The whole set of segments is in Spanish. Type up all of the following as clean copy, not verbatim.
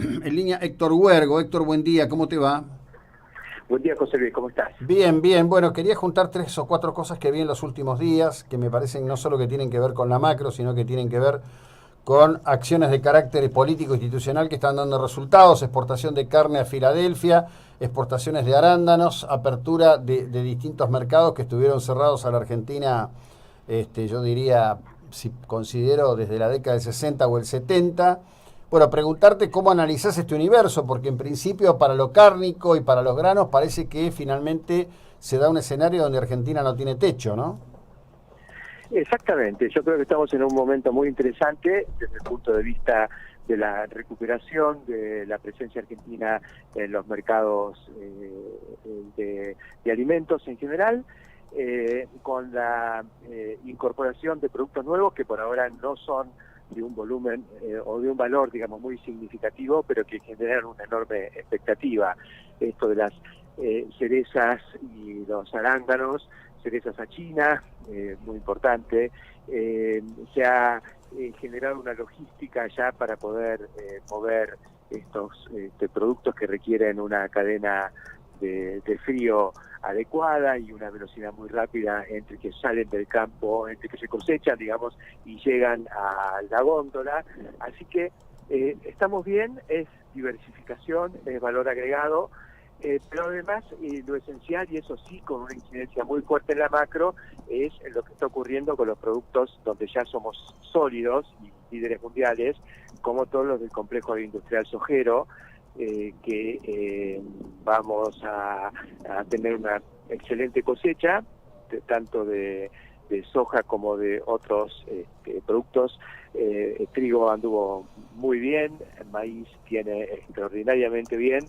En línea Héctor Huergo. Héctor, buen día, ¿cómo te va? Buen día, José Luis, ¿cómo estás? Bien, bien. Bueno, quería juntar tres o cuatro cosas que vi en los últimos días, que me parecen no solo que tienen que ver con la macro, sino que tienen que ver con acciones de carácter político institucional que están dando resultados: exportación de carne a Filadelfia, exportaciones de arándanos, apertura de distintos mercados que estuvieron cerrados a la Argentina, yo diría, si considero desde la década del 60 o el 70. Bueno, preguntarte cómo analizás este universo, porque en principio para lo cárnico y para los granos parece que finalmente se da un escenario donde Argentina no tiene techo, ¿no? Exactamente, yo creo que estamos en un momento muy interesante desde el punto de vista de la recuperación de la presencia argentina en los mercados de alimentos en general, con la incorporación de productos nuevos que por ahora no son de un volumen o de un valor, digamos, muy significativo, pero que generan una enorme expectativa. Esto de las cerezas y los arándanos, cerezas a China, muy importante. Se ha generado una logística ya para poder mover estos productos que requieren una cadena de frío adecuada y una velocidad muy rápida entre que salen del campo, entre que se cosechan, digamos, y llegan a la góndola. Así que estamos bien, es diversificación, es valor agregado. Pero además lo esencial, y eso sí con una incidencia muy fuerte en la macro, es lo que está ocurriendo con los productos donde ya somos sólidos y líderes mundiales, como todos los del complejo industrial sojero, que vamos a tener una excelente cosecha, tanto de soja como de otros productos. Trigo anduvo muy bien, maíz tiene extraordinariamente bien,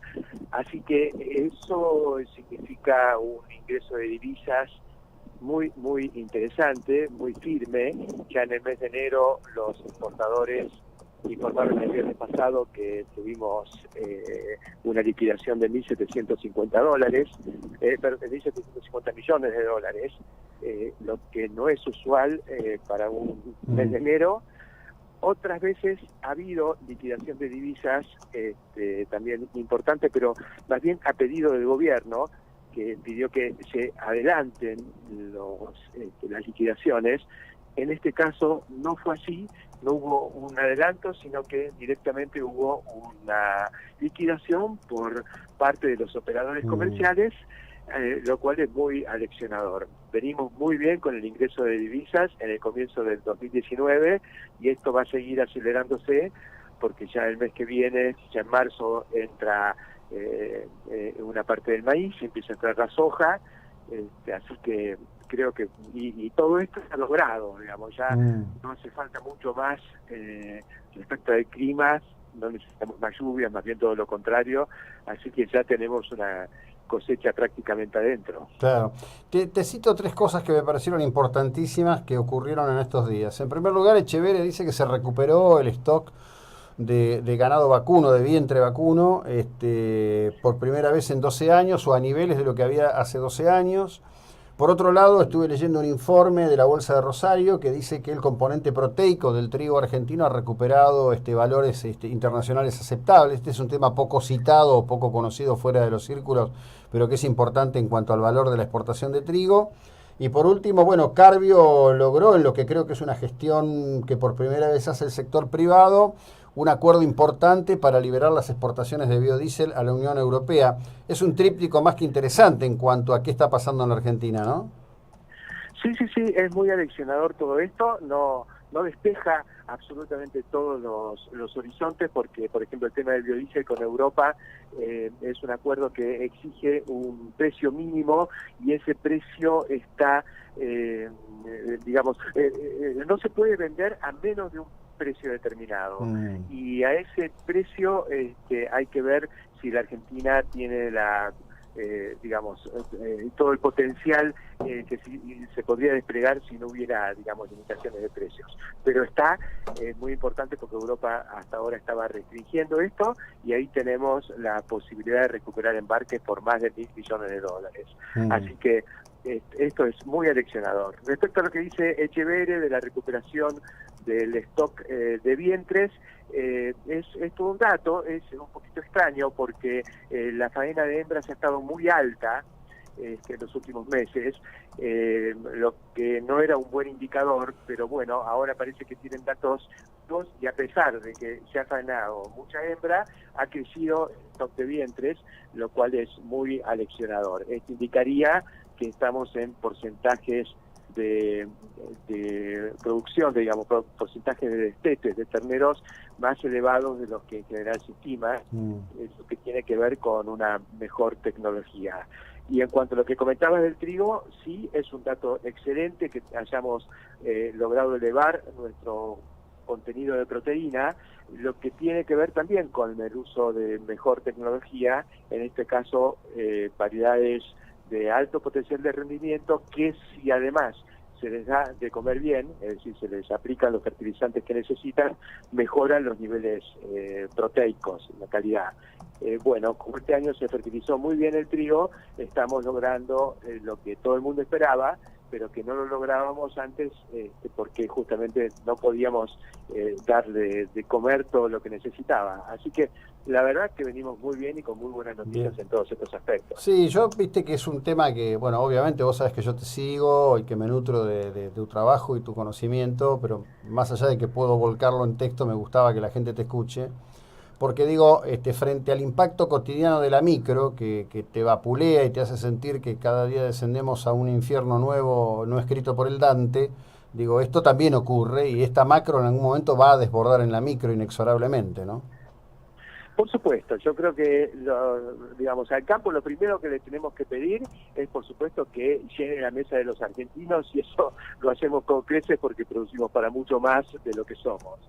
así que eso significa un ingreso de divisas muy interesante, muy firme. Ya en el mes de enero los exportadores informaron el viernes pasado que tuvimos una liquidación de $1.750, perdón, de 1.750 millones de dólares, lo que no es usual para un mes de enero. Otras veces ha habido liquidación de divisas también importante, pero más bien a pedido del gobierno, que pidió que se adelanten las liquidaciones. En este caso no fue así, no hubo un adelanto, sino que directamente hubo una liquidación por parte de los operadores comerciales, lo cual es muy aleccionador. Venimos muy bien con el ingreso de divisas en el comienzo del 2019 y esto va a seguir acelerándose porque ya el mes que viene, ya en marzo, entra una parte del maíz, empieza a entrar la soja, así que creo que, y todo esto se ha logrado, digamos, ya no hace falta mucho más respecto del clima, no necesitamos más lluvias, más bien todo lo contrario, así que ya tenemos una cosecha prácticamente adentro. Claro. Te cito tres cosas que me parecieron importantísimas que ocurrieron en estos días. En primer lugar, Echeverre dice que se recuperó el stock de ganado vacuno, de vientre vacuno, por primera vez en 12 años o a niveles de lo que había hace 12 años. Por otro lado, estuve leyendo un informe de la Bolsa de Rosario que dice que el componente proteico del trigo argentino ha recuperado valores internacionales aceptables. Este es un tema poco citado o poco conocido fuera de los círculos, pero que es importante en cuanto al valor de la exportación de trigo. Y por último, bueno, Carvio logró, en lo que creo que es una gestión que por primera vez hace el sector privado, un acuerdo importante para liberar las exportaciones de biodiesel a la Unión Europea. Es un tríptico más que interesante en cuanto a qué está pasando en la Argentina, ¿no? Sí, es muy aleccionador todo esto, no despeja absolutamente todos los horizontes, porque, por ejemplo, el tema del biodiesel con Europa es un acuerdo que exige un precio mínimo y ese precio está, digamos, no se puede vender a menos de un precio determinado. Y a ese precio hay que ver si la Argentina tiene digamos, todo el potencial que se podría desplegar si no hubiera, digamos, limitaciones de precios. Pero está muy importante porque Europa hasta ahora estaba restringiendo esto y ahí tenemos la posibilidad de recuperar embarques por más de $1.000 billones. Así que esto es muy aleccionador. Respecto a lo que dice Echeverre de la recuperación del stock de vientres, es todo un dato, es un poquito extraño porque la faena de hembras ha estado muy alta en los últimos meses, lo que no era un buen indicador, pero bueno, ahora parece que tienen datos y a pesar de que se ha faenado mucha hembra, ha crecido el stock de vientres, lo cual es muy aleccionador. Esto indicaría que estamos en porcentajes de producción, digamos, porcentajes de destetes de terneros más elevados de los que en general se estima, eso que tiene que ver con una mejor tecnología. Y en cuanto a lo que comentabas del trigo, sí, es un dato excelente que hayamos logrado elevar nuestro contenido de proteína, lo que tiene que ver también con el uso de mejor tecnología, en este caso variedades de alto potencial de rendimiento, que si además se les da de comer bien, es decir, se les aplican los fertilizantes que necesitan, mejoran los niveles proteicos, la calidad. Bueno, como este año se fertilizó muy bien el trigo, estamos logrando lo que todo el mundo esperaba, pero que no lo lográbamos antes porque justamente no podíamos darle de comer todo lo que necesitaba. Así que la verdad que venimos muy bien y con muy buenas noticias en todos estos aspectos. Sí, yo viste que es un tema que, bueno, obviamente vos sabés que yo te sigo y que me nutro de tu trabajo y tu conocimiento, pero más allá de que puedo volcarlo en texto, me gustaba que la gente te escuche. Porque digo, frente al impacto cotidiano de la micro, que te vapulea y te hace sentir que cada día descendemos a un infierno nuevo, no escrito por el Dante, digo, esto también ocurre y esta macro en algún momento va a desbordar en la micro inexorablemente, ¿no? Por supuesto, yo creo que, digamos, al campo lo primero que le tenemos que pedir es, por supuesto, que llene la mesa de los argentinos, y eso lo hacemos con creces porque producimos para mucho más de lo que somos.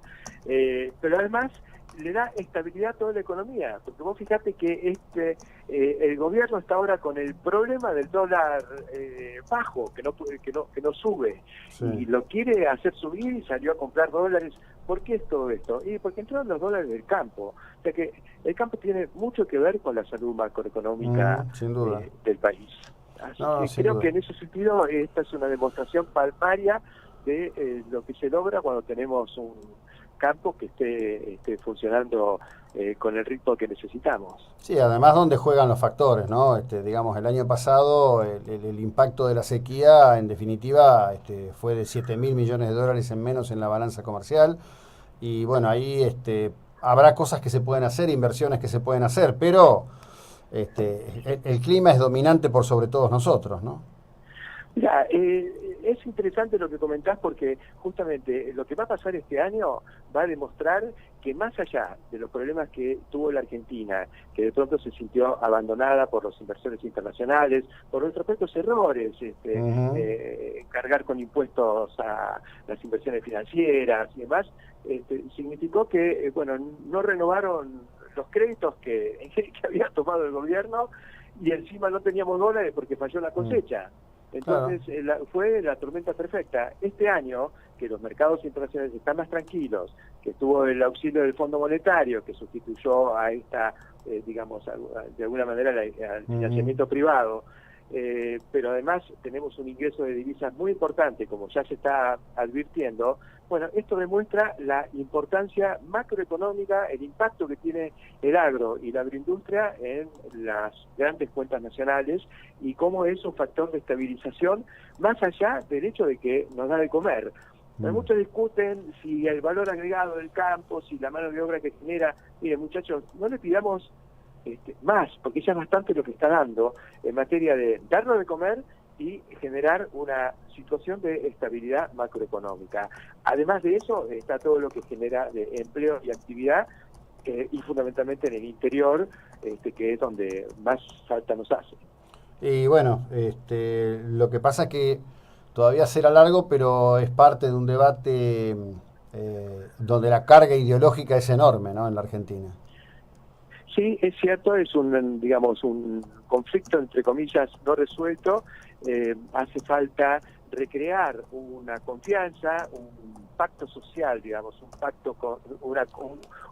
Pero además le da estabilidad a toda la economía, porque vos fijate que el gobierno está ahora con el problema del dólar bajo, que no sube, sí, y lo quiere hacer subir y salió a comprar dólares. ¿Por qué es todo esto? Y porque entraron los dólares del campo. O sea que el campo tiene mucho que ver con la salud macroeconómica sin duda. Del país. Así que creo que en ese sentido esta es una demostración palmaria de lo que se logra cuando tenemos un campo que esté funcionando con el ritmo que necesitamos. Sí, además donde juegan los factores, ¿no? Digamos, el año pasado el impacto de la sequía, en definitiva, fue de 7.000 millones de dólares en menos en la balanza comercial. Y bueno, ahí habrá cosas que se pueden hacer, inversiones que se pueden hacer, pero el clima es dominante por sobre todos nosotros, ¿no? Mira, es interesante lo que comentás porque justamente lo que va a pasar este año va a demostrar que más allá de los problemas que tuvo la Argentina, que de pronto se sintió abandonada por los inversores internacionales, por nuestros propios errores, cargar con impuestos a las inversiones financieras y demás, significó que, bueno, no renovaron los créditos que había tomado el gobierno y encima no teníamos dólares porque falló la cosecha. Entonces fue la tormenta perfecta. Este año, que los mercados internacionales están más tranquilos, que estuvo el auxilio del Fondo Monetario, que sustituyó a esta, digamos, de alguna manera al financiamiento privado, pero además tenemos un ingreso de divisas muy importante, como ya se está advirtiendo. Bueno, esto demuestra la importancia macroeconómica, el impacto que tiene el agro y la agroindustria en las grandes cuentas nacionales y cómo es un factor de estabilización más allá del hecho de que nos da de comer. Muchos discuten si el valor agregado del campo, si la mano de obra que genera. Miren, muchachos, no le pidamos más, porque ya es bastante lo que está dando en materia de darnos de comer y generar una situación de estabilidad macroeconómica. Además de eso, está todo lo que genera de empleo y actividad, y fundamentalmente en el interior, que es donde más falta nos hace. Y bueno, lo que pasa es que todavía será largo, pero es parte de un debate donde la carga ideológica es enorme, ¿no?, en la Argentina. Sí, es cierto, es un conflicto, entre comillas, no resuelto. Hace falta recrear una confianza, un pacto social, digamos,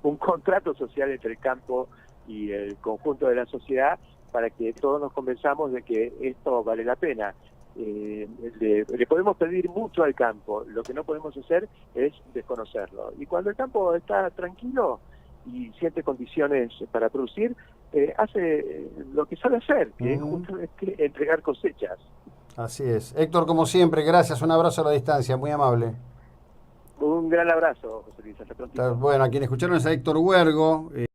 un contrato social entre el campo y el conjunto de la sociedad para que todos nos convenzamos de que esto vale la pena. le podemos pedir mucho al campo, lo que no podemos hacer es desconocerlo. Y cuando el campo está tranquilo y siente condiciones para producir, hace lo que sabe hacer, que es justamente entregar cosechas. Así es. Héctor, como siempre, gracias, un abrazo a la distancia, muy amable. Un gran abrazo, José Luis, hasta pronto. Bueno, a quien escucharon es a Héctor Huergo.